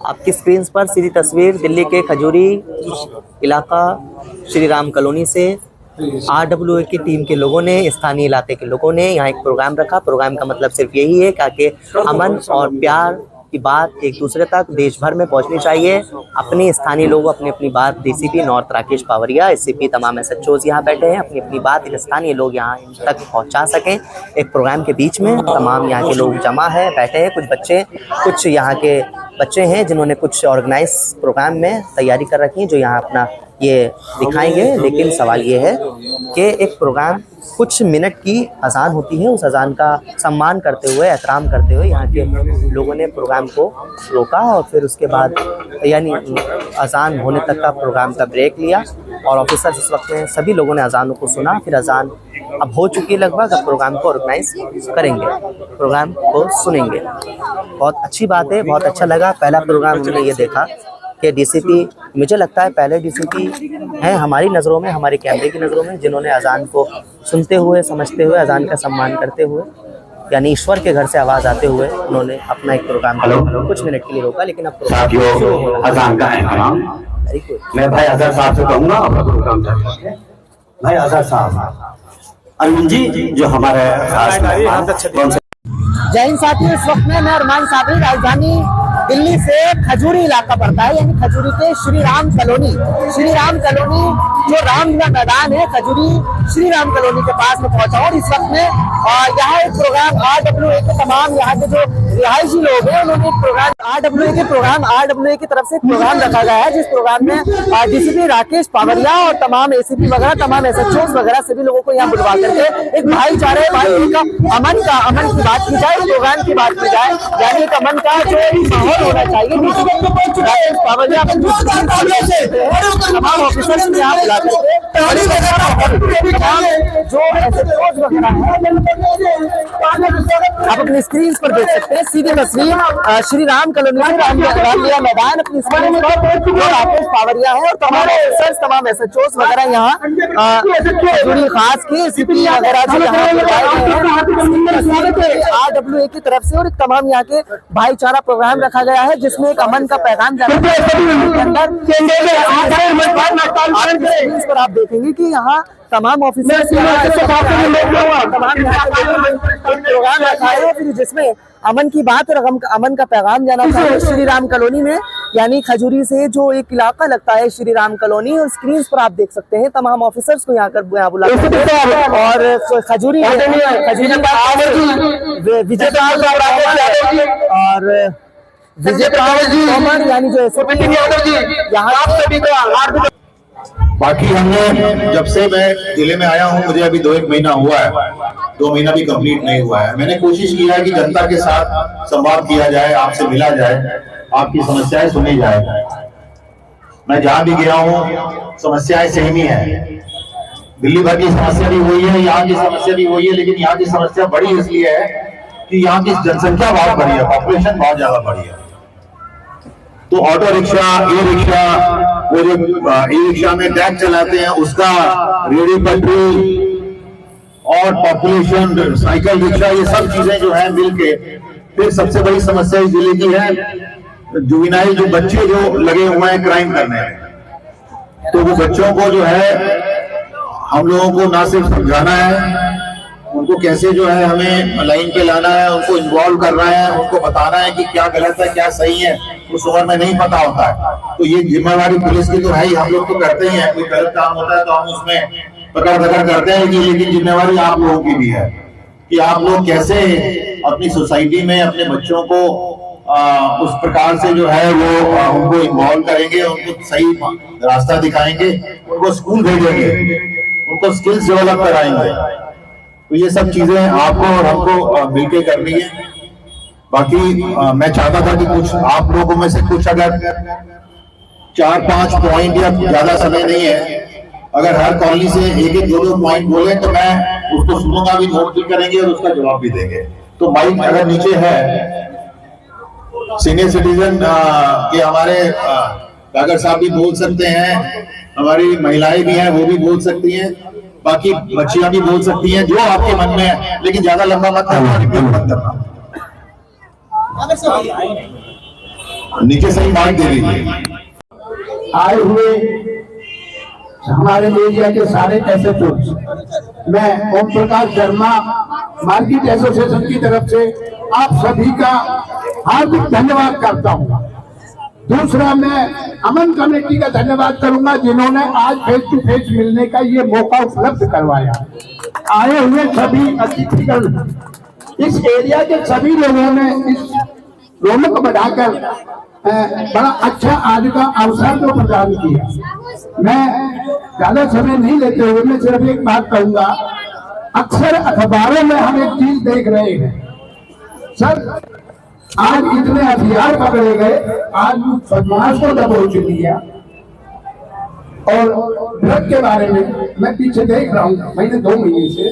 आपकी स्क्रीन पर सीधी तस्वीर दिल्ली के खजूरी इलाका श्री राम कॉलोनी से RWA की टीम के लोगों ने, स्थानीय इलाके के लोगों ने यहाँ एक प्रोग्राम रखा। प्रोग्राम का मतलब सिर्फ यही है ताकि अमन और प्यार की बात एक दूसरे तक देश भर में पहुंचनी चाहिए। अपने स्थानीय लोग अपनी अपनी बात, DCP नॉर्थ राकेश पावरिया, SCP तमाम SHOs यहाँ बैठे हैं, अपनी अपनी बात स्थानीय लोग यहाँ तक पहुँचा सकें। एक प्रोग्राम के बीच में तमाम यहाँ के लोग जमा है, बैठे हैं। कुछ यहाँ के बच्चे हैं जिन्होंने कुछ ऑर्गेनाइज प्रोग्राम में तैयारी कर रखी है, जो यहाँ अपना ये दिखाएंगे। लेकिन सवाल ये है कि एक प्रोग्राम कुछ मिनट की अजान होती है, उस अजान का सम्मान करते हुए, एहतराम करते हुए यहाँ के लोगों ने प्रोग्राम को रोका और फिर उसके बाद यानी अजान होने तक का प्रोग्राम का ब्रेक लिया। और ऑफिसर्स इस वक्त में सभी लोगों ने अजानों को सुना, फिर अजान अब हो चुकी है लगभग, अब प्रोग्राम को ऑर्गेनाइज करेंगे, प्रोग्राम को सुनेंगे। बहुत अच्छी बात है, बहुत अच्छा लगा। पहला प्रोग्राम हमने ये देखा कि DCP, मुझे लगता है पहले DCP हैं हमारी नज़रों में, हमारे कैमरे की नज़रों में, जिन्होंने अजान को सुनते हुए, समझते हुए, अजान का सम्मान करते हुए, यानी ईश्वर के घर से आवाज़ आते हुए उन्होंने अपना एक प्रोग्राम कुछ मिनट के लिए रोका। लेकिन अब अजान का एहतराम मैं भाई अजहर साहब से कहूँगा, अपना प्रोग्राम भाई अजहर साहब अरविंद जी जो हमारे जय हिंद साथियों। इस वक्त में मैं अरमान साबरी, राजधानी दिल्ली से खजूरी इलाका पड़ता है, यानी खजूरी के श्री राम कॉलोनी जो रामलीला मैदान है, खजूरी श्री राम कॉलोनी के पास में पहुंचा और इस वक्त में यहाँ एक प्रोग्राम RWA के तमाम यहाँ के जो रिहायशी लोग हैं उन्होंने एक प्रोग्राम RWA की तरफ से एक प्रोग्राम रखा गया है, जिस प्रोग्राम में DCP राकेश पावरिया और तमाम ACP वगैरह, तमाम SHOs वगैरह सभी लोगों को यहाँ बुलवा करके एक भाईचारे, अमन की बात की जाए, प्रोग्राम की बात की जाए, यानी एक अमन का जो माहौल होना चाहिए। राकेश पावरिया तमाम ऑफिसर्स को यहाँ बुला करके जो SHOs वगैरह है आप अपनी स्क्रीन पर देख सकते हैं। सीधी तस्वीर श्री राम कॉलोनी से रामलीला मैदान, अपनी स्क्रीन पर जो राकेश पावरिया है और तमाम ऑफिसर्स, तमाम SHOs वगैरह यहाँ जुड़ी खास की ACP वगैरह RWA की तरफ से और एक तमाम यहाँ के भाईचारा प्रोग्राम रखा गया है, जिसमें एक अमन का पैगाम जाना पर आप देखेंगे कि यहाँ तमाम ऑफिसर्स प्रोग्राम रखा है, फिर जिसमें अमन की बात और अमन का पैगाम जाना चाहिए श्री राम कॉलोनी में, यानी खजूरी से जो एक इलाका लगता है श्री राम कॉलोनी। और स्क्रीन पर आप देख सकते हैं तमाम ऑफिसर्स को यहाँ बुला और खजूरी विजय तोमर यानी जो यहाँ। बाकी हमने जब से मैं जिले में आया हूं, मुझे अभी 2-1 महीना हुआ है, 2 महीना भी कंप्लीट नहीं हुआ है। मैंने कोशिश किया है कि जनता के साथ संवाद किया जाए, आपसे मिला जाए, आपकी समस्याएं सुनी जाए। मैं जहां भी गया हूं समस्याएं सेम ही है, दिल्ली भर की समस्या भी वही है, यहाँ की समस्या भी वही है, लेकिन यहाँ की समस्या बड़ी इसलिए है कि यहाँ की जनसंख्या बहुत बड़ी है, पॉपुलेशन बहुत ज्यादा बड़ी है। तो ऑटो रिक्शा, ई रिक्शा, वो जो ई रिक्शा में टैक्स चलाते हैं उसका, रेडी पेट्रोल और पॉपुलेशन, साइकिल रिक्शा, ये सब चीजें जो है मिलके, फिर सबसे बड़ी समस्या इस जिले की है जुवेनाइल, जो बच्चे जो लगे हुए हैं क्राइम करने में। तो वो बच्चों को जो है हम लोगों को ना सिर्फ समझाना है, उनको कैसे जो है हमें लाइन पे लाना है, उनको इन्वॉल्व करना है, उनको बताना है कि क्या गलत है क्या सही है, उस उम्र में नहीं पता होता है। तो ये जिम्मेवारी पुलिस की तो है ही, हम लोग तो करते ही हैं, कोई गलत काम होता है तो हम उसमें पकड़ करते हैं, लेकिन जिम्मेवारी आप लोगों की भी है कि आप लोग कैसे अपनी सोसाइटी में अपने बच्चों को उस प्रकार से जो है वो उनको इन्वॉल्व करेंगे, उनको सही रास्ता दिखाएंगे, उनको स्कूल भेजेंगे, उनको स्किल्स डेवलप कराएंगे। तो ये सब चीजें आपको और हमको मिलके करनी है। बाकी मैं चाहता था कि कुछ आप लोगों में से कुछ अगर 4-5 पॉइंट, या ज्यादा समय नहीं है, अगर हर कॉलोनी से 1-1, 2-2 पॉइंट बोले तो मैं उसको सुनूंगा भी, नोट भी करेंगे और उसका जवाब भी देंगे। तो माइक अगर नीचे है, सीनियर सिटीजन के हमारे डॉक्टर साहब भी बोल सकते हैं, हमारी महिलाएं भी हैं वो भी बोल सकती हैं, बाकी बच्चियां भी बोल सकती हैं, जो आपके मन में है, लेकिन ज्यादा लंबा मत करना। नीचे से ही माइक दे दीजिए। आए हुए हमारे एरिया के सारे एसएचओ, मैं ओम प्रकाश शर्मा मार्केट एसोसिएशन की तरफ से आप सभी का हार्दिक धन्यवाद करता हूं। दूसरा, मैं अमन कमेटी का धन्यवाद करूंगा जिन्होंने आज फेस टू फेस मिलने का ये मौका उपलब्ध करवाया। आए हुए सभी अतिथिगण, इस एरिया के सभी लोगों ने इस रौनक बढ़ाकर बड़ा अच्छा आज का अवसर को प्रदान किया। मैं ज्यादा समय नहीं लेते हुए मैं सिर्फ एक बात कहूंगा, अक्सर अखबारों में हम एक चीज देख रहे हैं सर, आज इतने हथियार पकड़े गए, आज बदमाश को दबोच लिया। और ड्रग के बारे में मैं पीछे देख रहा हूँ मैंने 2 महीने से,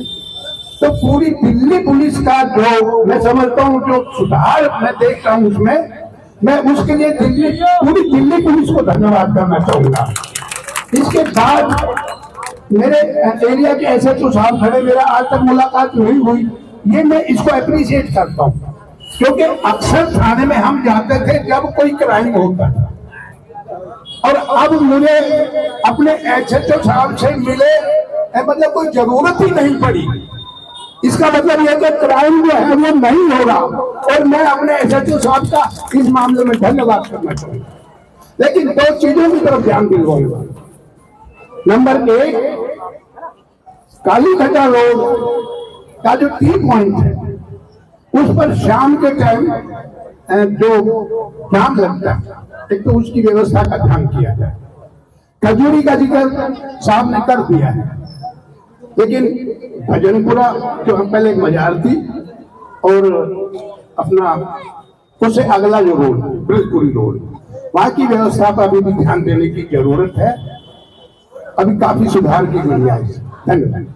तो पूरी दिल्ली पुलिस का जो मैं समझता हूँ जो सुधार मैं देख रहा हूँ उसमें, मैं उसके लिए पूरी दिल्ली पुलिस को धन्यवाद करना चाहूंगा। इसके बाद मेरे एरिया के एसएचओ साहब खड़े, मेरा आज तक मुलाकात नहीं हुई, ये मैं इसको अप्रिशिएट करता हूँ, क्योंकि अक्सर थाने में हम जाते थे जब कोई क्राइम होता था, और अब मुझे अपने एसएचओ साहब से मिले मतलब कोई जरूरत ही नहीं पड़ी। इसका मतलब यह कि क्राइम जो है वो नहीं हो रहा, और मैं अपने एसएचओ साहब का इस मामले में धन्यवाद करना चाहूंगा। लेकिन 2 चीजों की तरफ ध्यान दिलवाऊंगा। नंबर 1, कालीघटा रोड का जो टी पॉइंट है उस पर शाम के टाइम जो जाम लगता है, एक तो उसकी व्यवस्था का ध्यान किया जाए। खजूरी का जिक्र साहब ने कर दिया है, लेकिन भजनपुरा जो हम पहले मजार थी और अपना उससे अगला जो रोड ब्रिजपुरी रोड, वहां की व्यवस्था पर अभी भी ध्यान देने की जरूरत है। अभी काफी सुधार की गुंजाइश है। धन्यवाद।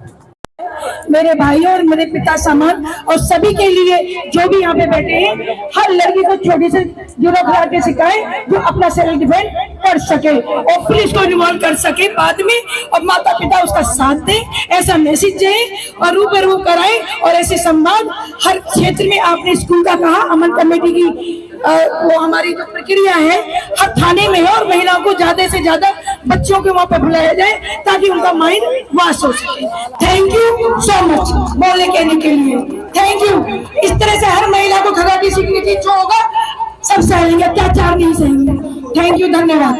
मेरे भाई और मेरे पिता समान, और सभी के लिए जो भी यहाँ पे बैठे हैं, हर लड़की को छोटी से जुड़ो खड़ा के सिखाए जो अपना सेल्फ डिफेंस कर सके और पुलिस को इन्वॉल्व कर सके बाद में, और माता पिता उसका साथ दें, ऐसा मैसेज दे और रूबरू कराए। और ऐसे संवाद हर क्षेत्र में, आपने स्कूल का कहा, अमन कमेटी की वो हमारी जो प्रक्रिया है हर थाने में है, और महिलाओं को ज्यादा से ज्यादा बच्चों के वहां पर बुलाया जाए ताकि उनका माइंड वाश हो सके। थैंक यू सो मच बोलने कहने के लिए, थैंक यू। इस तरह से हर महिला को खराबी सीखने की जो होगा सब सहेंगे, अत्याचार नहीं सहेंगे। थैंक यू, धन्यवाद।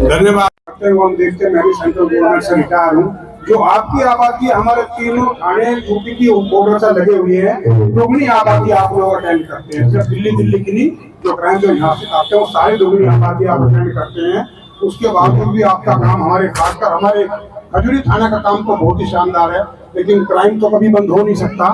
धन्यवाद। हम देखते हैं, मैं भी सेंट्रल गवर्नमेंट से रिटायर हूँ। जो आपकी आबादी हमारे तीनों थाने यूपी की बॉर्डर से लगे हुए हैं, दोगुनी आबादी आप लोग अटेंड करते हैं। सिर्फ दिल्ली की नहीं, जो क्राइम जो यहाँ से आते हैं वो सारी दोगुनी आबादी आप अटेंड करते हैं। उसके बावजूद भी आपका काम, हमारे खासकर हमारे खजूरी थाना का काम तो बहुत ही शानदार है, लेकिन क्राइम तो कभी बंद हो नहीं सकता।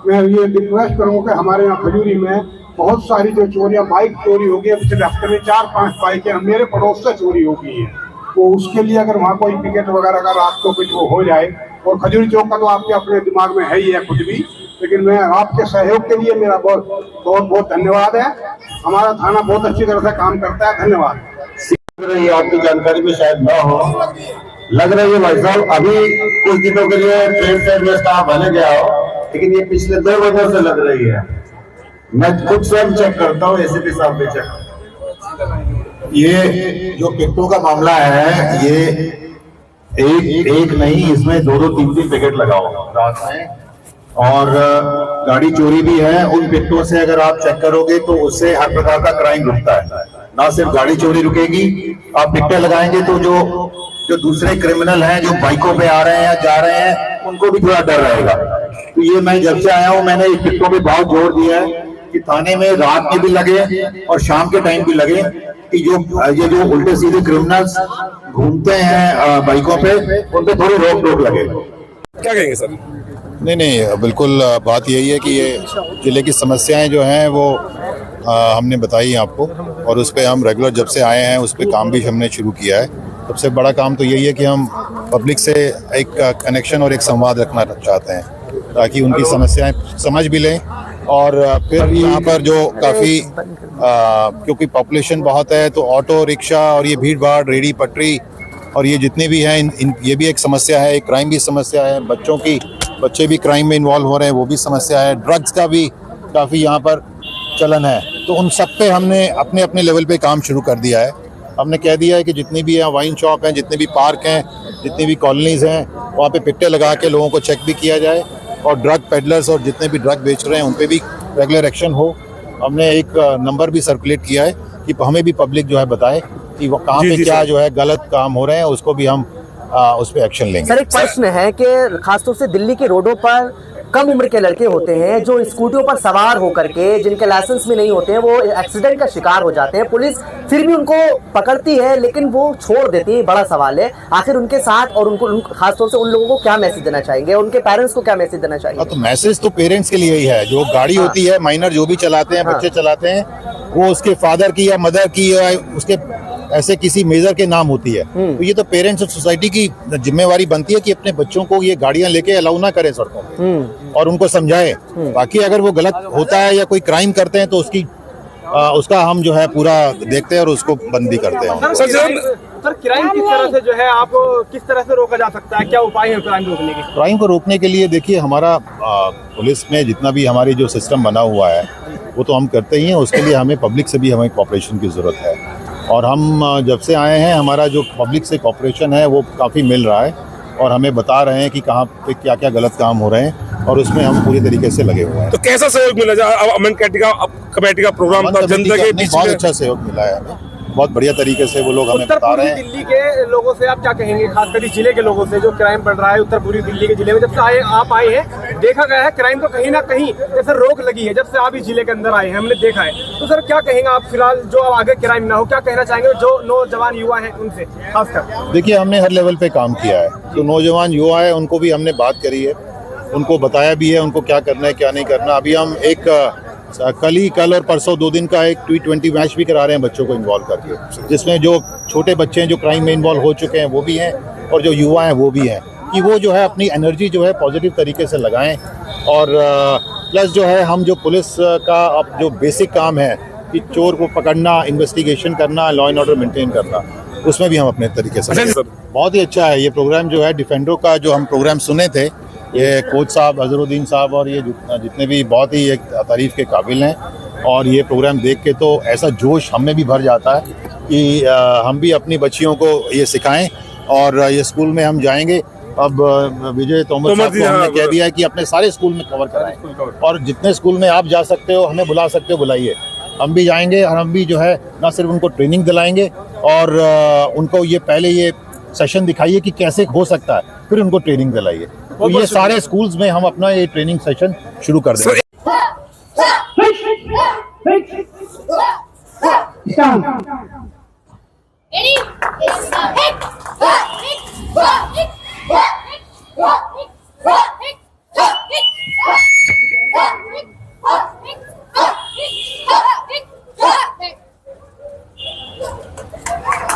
मैं ये रिक्वेस्ट करूँगा कि हमारे यहाँ खजूरी में बहुत सारी जो चोरियां, बाइक चोरी हो गई है, पिछले हफ्ते में 4-5 बाइकें मेरे पड़ोस से चोरी हो गई है। तो उसके लिए अगर वहाँ कोई पिकेट वगैरह का रात को कुछ वो हो जाए, और खजूरी चौक का तो आपके अपने दिमाग में है ही है खुद भी, लेकिन मैं आपके सहयोग के लिए मेरा बहुत धन्यवाद है। हमारा थाना बहुत अच्छी तरह से काम करता है। धन्यवाद। ये आपकी जानकारी में शायद न हो, लग रही है भाई साहब अभी कुछ दिनों के लिए ट्रेन साइड में स्टाफ बने गया हो, लेकिन ये पिछले 2 महीनों से लग रही है। मैं खुद स्वयं चेक करता हूँ, एसीपी साहब भी चेक। ये जो पिकटों का मामला है, ये एक नहीं, इसमें 2-2, 3-3 पैकेट लगाओ रात में, और गाड़ी चोरी भी है। उन पिकटों से अगर आप चेक करोगे तो उससे हर प्रकार का क्राइम रुकता है। ना सिर्फ गाड़ी चोरी रुकेगी, आप पिकटें लगाएंगे तो जो दूसरे क्रिमिनल हैं जो बाइकों पे आ रहे हैं या जा रहे हैं, उनको भी थोड़ा डर रहेगा। तो ये मैं जब से आया हूँ मैंने इस पिकटों पे बहुत जोर दिया है कि थाने में रात में भी लगे और शाम के टाइम भी लगे, कि ये जो उल्टे सीधे क्रिमिनल्स घूमते हैं बाइकों पे, उन पे थोड़ी रोक टोक लगे। क्या कहेंगे सर? नहीं, बिल्कुल बात यही है कि ये जिले की समस्याएं जो हैं वो हमने बताई आपको, और उस पर हम रेगुलर जब से आए हैं उस पर काम भी हमने शुरू किया है। सबसे बड़ा काम तो यही है कि हम पब्लिक से एक कनेक्शन और एक संवाद रखना चाहते हैं, ताकि उनकी समस्याएं समझ भी लें। और फिर यहाँ पर जो काफ़ी क्योंकि पॉपुलेशन बहुत है, तो ऑटो रिक्शा और ये भीड़ भाड़, रेहड़ी पटरी और ये जितने भी हैं, ये भी एक समस्या है। क्राइम भी समस्या है, बच्चे भी क्राइम में इन्वॉल्व हो रहे हैं, वो भी समस्या है। ड्रग्स का भी काफ़ी यहाँ पर चलन है, तो उन सब पे हमने अपने अपने लेवल पे काम शुरू कर दिया है। हमने कह दिया है कि जितनी भी यहाँ वाइन शॉप हैं, जितने भी पार्क हैं, जितनी भी कॉलोनीज हैं, वहाँ पे पिट्टे लगा के लोगों को चेक भी किया जाए और ड्रग पेडलर्स और जितने भी ड्रग बेच रहे हैं उन पे भी रेगुलर एक्शन हो। हमने एक नंबर भी सर्कुलेट किया है कि हमें भी पब्लिक जो है बताए कि वो कहाँ पे क्या जो है गलत काम हो रहे हैं, उसको भी हम उस पर एक्शन लेंगे। सर, एक प्रश्न है कि खासतौर से दिल्ली के रोडों पर कम उम्र के लड़के होते हैं जो स्कूटियों पर सवार होकर के, जिनके लाइसेंस भी नहीं होते हैं, वो एक्सीडेंट का शिकार हो जाते हैं। पुलिस फिर भी उनको पकड़ती है लेकिन वो छोड़ देती है। बड़ा सवाल है आखिर उनके साथ, और उनको खासतौर से उन लोगों को क्या मैसेज देना चाहेंगे, उनके पेरेंट्स को क्या मैसेज देना चाहिए? तो मैसेज तो पेरेंट्स के लिए ही है। जो गाड़ी होती है, माइनर जो भी चलाते हैं, बच्चे चलाते हैं, वो उसके फादर की या मदर की या उसके ऐसे किसी मेजर के नाम होती है। तो ये तो पेरेंट्स और सोसाइटी की जिम्मेवारी बनती है कि अपने बच्चों को ये गाड़ियां लेके अलाउ ना करें सड़कों पे और उनको समझाएं। बाकी अगर वो गलत होता है या कोई क्राइम करते हैं तो उसका हम जो है पूरा देखते हैं और उसको बंद भी करते हैं। सर, क्राइम किस तरह से जो है आप किस तरह से रोका जा सकता है, क्या उपाय है क्राइम रोकने के? क्राइम को रोकने के लिए देखिए, हमारा पुलिस में जितना भी हमारी जो सिस्टम बना हुआ है वो तो हम करते ही हैं। उसके लिए हमें पब्लिक से भी हमें कोऑपरेशन की ज़रूरत है और हम जब से आए हैं हमारा जो पब्लिक से कोऑपरेशन है वो काफ़ी मिल रहा है और हमें बता रहे हैं कि कहाँ पे क्या क्या गलत काम हो रहे हैं और उसमें हम पूरी तरीके से लगे हुए हैं। तो कैसा सहयोग मिला अमन कमेटी का प्रोग्राम था जनता के बीच? बहुत अच्छा सहयोग मिला है हमें, बहुत बढ़िया तरीके से वो लोग हमें बता रहे हैं। दिल्ली के लोगों से आप क्या कहेंगे, खासकर इस जिले के लोगों से जो क्राइम बढ़ रहा है उत्तर पूर्वी दिल्ली के जिले में? जब से आप आए हैं देखा गया है क्राइम को कहीं ना कहीं जैसे रोक लगी है, जब से आप इस जिले के अंदर आए हैं हमने देखा है। तो सर क्या कहेंगे आप फिलहाल, जो अब आगे क्राइम ना हो, क्या कहना चाहेंगे जो नौजवान युवा है उनसे खासकर? देखिए, हमने हर लेवल पे काम किया है। जो नौजवान युवा है उनको भी हमने बात करी है, उनको बताया भी है उनको क्या करना है क्या नहीं करना। अभी हम कल और परसों 2 दिन का एक T20 मैच भी करा रहे हैं बच्चों को इन्वॉल्व करके, जिसमें जो छोटे बच्चे हैं जो क्राइम में इन्वॉल्व हो चुके हैं वो भी हैं और जो युवा हैं वो भी हैं, कि वो जो है अपनी एनर्जी जो है पॉजिटिव तरीके से लगाएं। और प्लस जो है हम जो पुलिस का अब जो बेसिक काम है कि चोर को पकड़ना, इन्वेस्टिगेशन करना, लॉ एंड ऑर्डर मेंटेन करना, उसमें भी हम अपने तरीके से बहुत ही अच्छा है। ये प्रोग्राम जो है डिफेंडरो का जो हम प्रोग्राम सुने थे, ये कोच साहब, अजहरुद्दीन साहब और ये जितने भी बहुत ही एक तारीफ के काबिल हैं और ये प्रोग्राम देख के तो ऐसा जोश हमें भी भर जाता है कि हम भी अपनी बच्चियों को ये सिखाएं और ये स्कूल में हम जाएंगे। अब विजय तोमर साहब को हमने कह दिया है कि अपने सारे स्कूल में कवर कराएं और जितने स्कूल में आप जा सकते हो, हमें बुला सकते हो, बुलाइए, हम भी जाएंगे और हम भी जो है ना सिर्फ उनको ट्रेनिंग दिलाएंगे और उनको ये पहले ये सेशन दिखाइए कि कैसे हो सकता है, फिर उनको ट्रेनिंग दिलाइए। तो ये सारे स्कूल्स में हम अपना ये ट्रेनिंग सेशन शुरू कर देंगे।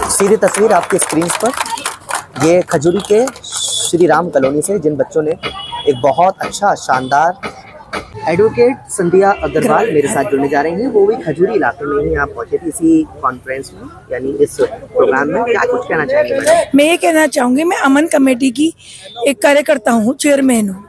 सीधी तस्वीर आपकी स्क्रीन पर, ये खजूरी के श्री राम कॉलोनी से जिन बच्चों ने एक बहुत अच्छा शानदार, एडवोकेट संध्या अग्रवाल मेरे साथ जुड़ने जा रही हैं, वो भी खजूरी इलाके में ही आप पहुंचे थे इसी कॉन्फ्रेंस में, यानी इस प्रोग्राम में। क्या कुछ कहना चाहेंगे मैडम? मैं ये कहना चाहूंगी, मैं अमन कमेटी की एक कार्यकर्ता हूँ, चेयरमैन हूँ।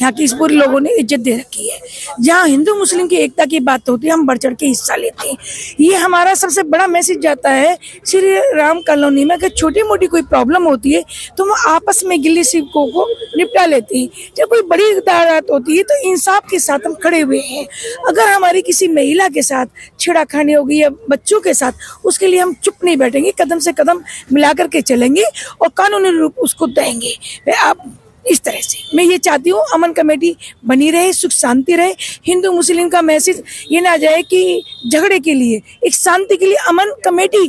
यहाँ की इस पूरे लोगों ने इज्जत दे रखी है। जहाँ हिंदू मुस्लिम की एकता की बात होती है हम बढ़ चढ़ के हिस्सा लेते हैं। ये हमारा सबसे बड़ा मैसेज जाता है श्री राम कॉलोनी में, अगर छोटी मोटी कोई प्रॉब्लम होती है तो वो आपस में गिल्ली शिकवों को निपटा लेते हैं। जब कोई बड़ी दारात होती है तो इंसाफ के साथ हम खड़े हुए हैं। अगर हमारी किसी महिला के साथ छेड़खानी होगी या बच्चों के साथ, उसके लिए हम चुप नहीं बैठेंगे, कदम से कदम मिला करके चलेंगे और कानूनी रूप उसको देंगे। आप इस तरह से मैं ये चाहती हूँ अमन कमेटी बनी रहे, सुख शांति रहे। हिंदू मुस्लिम का मैसेज ये ना जाए कि झगड़े के लिए, एक शांति के लिए अमन कमेटी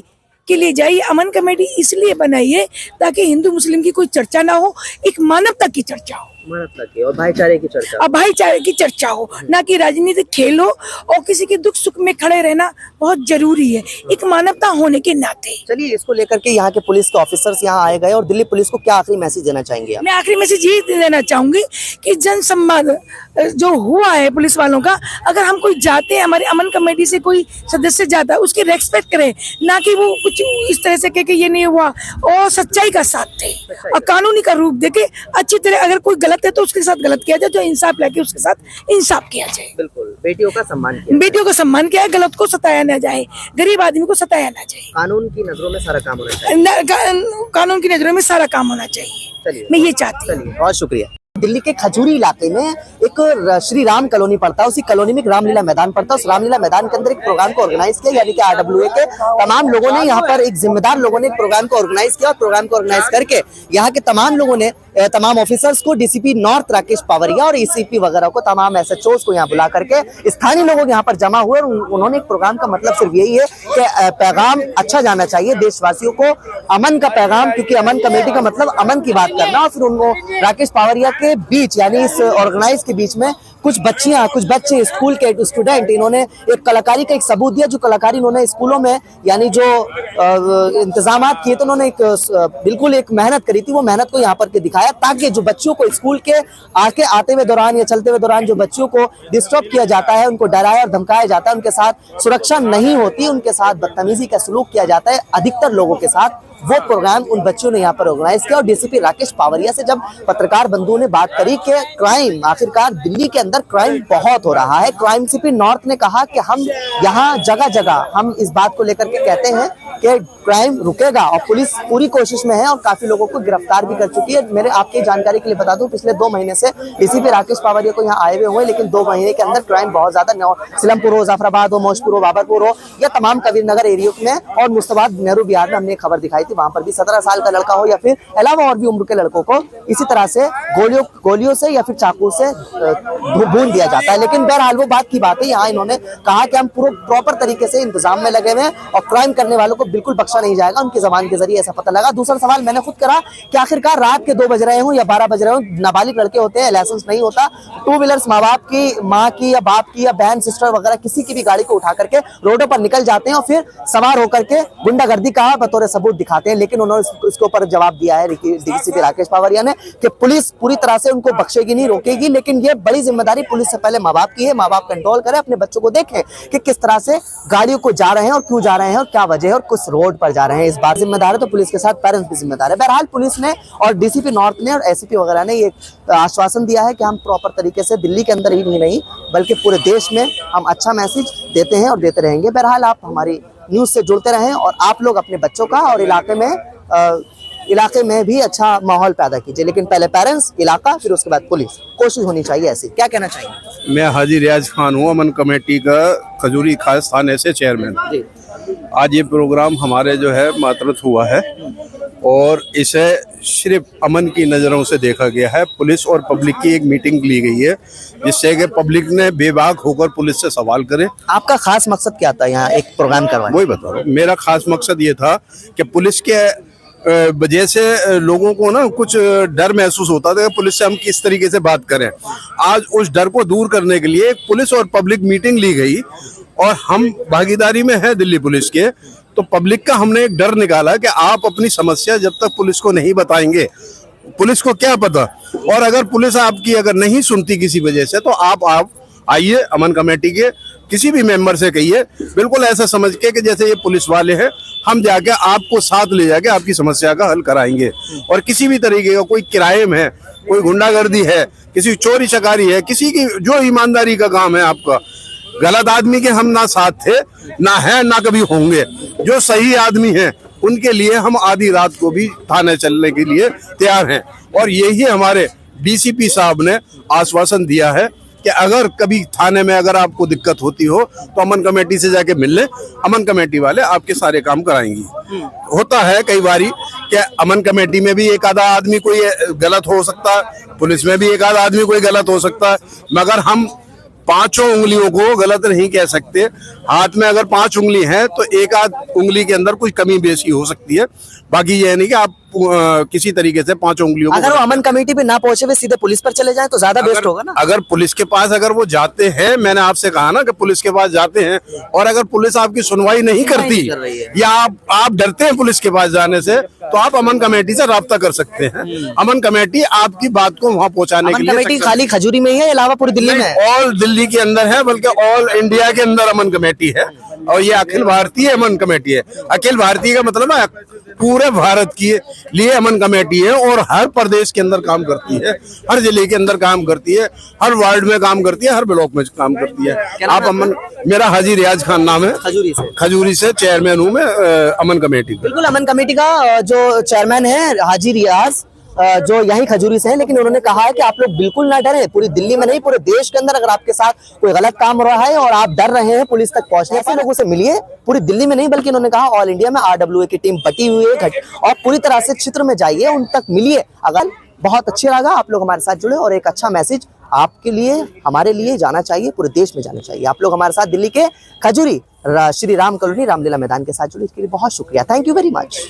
के लिए जाइए। अमन कमेटी इसलिए बनाइए ताकि हिंदू मुस्लिम की कोई चर्चा ना हो, एक मानवता की चर्चा हो, मानवता की और भाईचारे की चर्चा, और भाईचारे की चर्चा हो, ना कि राजनीतिक खेल हो। और किसी के दुख सुख में खड़े रहना बहुत जरूरी है, एक मानवता होने के नाते। चलिए, इसको लेकर के यहाँ के पुलिस के ऑफिसर्स यहाँ आए गए और दिल्ली पुलिस को क्या आखिरी मैसेज देना चाहेंगे आप? मैं आखिरी मैसेज ये देना चाहूंगी कि जन संवाद जो हुआ है पुलिस वालों का, अगर हम कोई जाते हैं, हमारे अमन कमेटी से कोई सदस्य जाता है, उसकी रेस्पेक्ट करें, ना कि वो कुछ इस तरह से कहे कि ये नहीं हुआ, और सच्चाई का साथ दे और कानूनी का रूप देके अच्छी तरह। अगर कोई गलत गलत है तो उसके साथ गलत किया जाए, जो इंसाफ लेके उसके साथ इंसाफ किया जाए। बिल्कुल, बेटियों का सम्मान किया, बेटियों को सम्मान किया, गलत को सताया ना जाए, गरीब आदमी को सताया ना जाए, कानून की नजरों में सारा काम होना चाहिए। कानून की नजरों में सारा काम होना चाहिए, चलिए, मैं ये चाहती हूँ। चलिए, बहुत शुक्रिया। दिल्ली के खजूरी इलाके में एक श्री राम कॉलोनी पड़ता है, उसी कॉलोनी में एक रामलीला मैदान पड़ता है। उस रामलीला मैदान के अंदर एक प्रोग्राम को ऑर्गेनाइज किया, यानी कि RWA के तमाम लोगों ने, यहाँ पर एक जिम्मेदार लोगों ने एक प्रोग्राम को ऑर्गेनाइज किया और प्रोग्राम को ऑर्गेनाइज करके यहाँ के तमाम लोगों ने, तमाम ऑफिसर्स को, DCP नॉर्थ राकेश पावरिया और ECP वगैरह को, तमाम SHOs को यहाँ बुला करके स्थानीय लोग यहाँ पर जमा हुए और उन्होंने एक प्रोग्राम का मतलब सिर्फ यही है कि पैगाम अच्छा जाना चाहिए देशवासियों को, अमन का पैगाम, क्योंकि अमन कमेटी का मतलब अमन की बात करना। और फिर उनको राकेश पावरिया के बीच, यानी इस ऑर्गेनाइज के बीच में कुछ बच्चे स्कूल के स्टूडेंट, इन्होंने एक कलाकारी का एक सबूत दिया, जो कलाकारी इन्होंने स्कूलों में यानी जो इंतजाम किए, तो उन्होंने बिल्कुल एक मेहनत करी थी, वो मेहनत को यहाँ पर के दिखाया, ताकि जो बच्चों को स्कूल के आते हुए दौरान या चलते हुए दौरान जो बच्चों को डिस्टर्ब किया जाता है, उनको डराया और धमकाया जाता है, उनके साथ सुरक्षा नहीं होती, उनके साथ बदतमीजी का सलूक किया जाता है अधिकतर लोगों के साथ, वो प्रोग्राम उन बच्चों ने यहाँ पर ऑर्गेनाइज किया। और DCP राकेश पावरिया से जब पत्रकार बंधुओं ने बात करी कि क्राइम, आखिरकार दिल्ली के अंदर क्राइम बहुत हो रहा है, क्राइम DCP नॉर्थ ने कहा कि हम यहाँ जगह जगह हम इस बात को लेकर के कहते हैं कि क्राइम रुकेगा और पुलिस पूरी कोशिश में है और काफी लोगों को गिरफ्तार भी कर चुकी है। मेरे आपकी जानकारी के लिए बता दूं, पिछले 2 महीने से DCP राकेश पावरिया को यहाँ आए हुए हुए, लेकिन 2 महीने के अंदर क्राइम बहुत ज्यादा, सिलमपुर हो, जाफराबाद हो, मौजपुर हो, बाबरपुर हो, या तमाम कबीर नगर एरिया में और मुस्तफाबाद नेहरू बिहार में हमने एक खबर दिखाई थी, वहां पर भी 17 साल का लड़का हो या फिर अलावा और भी उम्र के लड़कों को इसी तरह से गोलियों से या फिर चाकू से भून दिया जाता है। लेकिन बहरहाल वो बात की बात है, यहाँ इन्होंने कहा कि हम पूरे प्रॉपर तरीके से इंतजाम में लगे हुए हैं और क्राइम करने वालों को बिल्कुल बख्शा नहीं जाएगा, उनकी जबान के जरिए ऐसा पता लगा। दूसरा सवाल मैंने खुद करा कि आखिरकार रात के 2 बज रहे हो या 12 बज रहे हो, नाबालिग लड़के होते हैं, लाइसेंस नहीं होता, 2 व्हीलर्स माँ की या बाप की या बहन सिस्टर वगैरह किसी की भी गाड़ी को उठा करके रोडों पर निकल जाते हैं और फिर सवार होकर के गुंडागर्दी का बतौर सबूत दिखाते हैं। लेकिन उन्होंने इसके ऊपर जवाब दिया है DCP राकेश पावरिया ने कि पुलिस पूरी तरह से उनको बख्शेगी नहीं, रोकेगी, लेकिन ये बड़ी जिम्मेदारी पुलिस से पहले माँ बाप की है। माँ बाप कंट्रोल करें, अपने बच्चों को देखें कि किस तरह से गाड़ियों को जा रहे हैं और क्यों जा रहे हैं और क्या वजह है और किस रोड पर जा रहे हैं, इस बात जिम्मेदार है तो पुलिस के साथ पेरेंट्स भी जिम्मेदार है। बहरहाल पुलिस ने और DCP नॉर्थ ने और SCP वगैरह ने ये आश्वासन दिया है कि हम प्रॉपर तरीके से दिल्ली के अंदर ही नहीं बल्कि पूरे देश में हम अच्छा मैसेज देते हैं और देते रहेंगे। बहरहाल आप हमारी न्यूज से जुड़ते रहें और आप लोग अपने बच्चों का और इलाके में भी अच्छा माहौल पैदा कीजिए, लेकिन पहले पेरेंट्स, इलाका, फिर उसके बाद पुलिस, कोशिश होनी चाहिए ऐसी। क्या कहना चाहिए? मैं हाजी रियाज खान हूँ, अमन कमेटी का खजूरी खास थाने से चेयरमैन। आज ये प्रोग्राम हमारे जो है मातरत हुआ है और इसे सिर्फ अमन की नज़रों से देखा गया है। पुलिस और पब्लिक की एक मीटिंग ली गई है जिससे कि पब्लिक ने बेबाक होकर पुलिस से सवाल करे। आपका खास मकसद क्या था यहाँ एक प्रोग्राम करवाने? वही बता रहा हूँ, मेरा खास मकसद ये था कि पुलिस के वजह से लोगों को ना कुछ डर महसूस होता था कि पुलिस से हम किस तरीके से बात करें। आज उस डर को दूर करने के लिए पुलिस और पब्लिक मीटिंग ली गई और हम भागीदारी में हैं दिल्ली पुलिस के, तो पब्लिक का हमने एक डर निकाला कि आप अपनी समस्या जब तक पुलिस को नहीं बताएंगे, पुलिस को क्या पता, और अगर पुलिस आपकी अगर नहीं सुनती किसी वजह से तो आप आइए अमन कमेटी के किसी भी मेंबर से कहिए, बिल्कुल ऐसा समझ के कि जैसे ये पुलिस वाले हैं, हम जाके आपको साथ ले जाके आपकी समस्या का हल कराएंगे। और किसी भी तरीके का कोई क्राइम है, कोई गुंडागर्दी है, किसी चोरी चकारी है, किसी की जो ईमानदारी का काम है आपका, गलत आदमी के हम ना साथ थे, ना है, ना कभी होंगे। जो सही आदमी है उनके लिए हम आधी रात को भी थाने चलने के लिए तैयार हैं। और यही हमारे DCP साहब ने आश्वासन दिया है कि अगर कभी थाने में अगर आपको दिक्कत होती हो तो अमन कमेटी से जाके मिल लें, अमन कमेटी वाले आपके सारे काम कराएंगी। होता है कई बारी कि अमन कमेटी में भी एक आधा आदमी कोई गलत हो सकता है, पुलिस में भी एक आधा आदमी कोई गलत हो सकता है, मगर हम 5 उंगलियों को गलत नहीं कह सकते। हाथ में अगर 5 उंगली है तो एक आध उंगली के अंदर कुछ कमी बेसी हो सकती है, बाकी ये नहीं कि आप किसी तरीके से 5 उंगलियों को, अगर वो अमन कमेटी पे ना पहुंचे हुए सीधे पुलिस पर चले जाएं तो ज्यादा बेस्ट होगा ना। अगर पुलिस के पास अगर वो जाते हैं, मैंने आपसे कहा ना कि पुलिस के पास जाते हैं, और अगर पुलिस आपकी सुनवाई नहीं करती या आप डरते हैं पुलिस के पास जाने से, तो आप अमन कमेटी से राब्ता कर सकते हैं। अमन कमेटी आपकी बात को वहाँ पहुँचाने के लिए। कमेटी खाली खजूरी में ही है, अलावा पूरी दिल्ली में? ऑल दिल्ली के अंदर है, बल्कि ऑल इंडिया के अंदर अमन कमेटी है और ये अखिल भारतीय अमन कमेटी है। अखिल भारतीय का मतलब है पूरे भारत के लिए अमन कमेटी है और हर प्रदेश के अंदर काम करती है, हर जिले के अंदर काम करती है, हर वार्ड में काम करती है, हर ब्लॉक में काम करती है। आप अमन, मेरा हाजी रियाज खान नाम है, खजूरी से चेयरमैन हूँ मैं अमन कमेटी। बिल्कुल, अमन कमेटी का जो चेयरमैन है हाजी रियाज, जो यही खजूरी से हैं, लेकिन उन्होंने कहा है कि आप लोग बिल्कुल ना डरें। पूरी दिल्ली में नहीं, पूरे देश के अंदर अगर आपके साथ कोई गलत काम हो रहा है और आप डर रहे हैं पुलिस तक पहुंचने से, लोगों से मिलिए। पूरी दिल्ली में नहीं बल्कि उन्होंने कहा ऑल इंडिया में RWA की टीम बटी हुई है और पूरी तरह से क्षेत्र में जाइए, उन तक मिलिए। अगर बहुत अच्छा लगा, आप लोग हमारे साथ जुड़े और एक अच्छा मैसेज आपके लिए, हमारे लिए जाना चाहिए, पूरे देश में जाना चाहिए। आप लोग हमारे साथ दिल्ली के खजूरी श्री राम कॉलोनी रामलीला मैदान के साथ जुड़े, इसके लिए बहुत शुक्रिया। Thank you very much.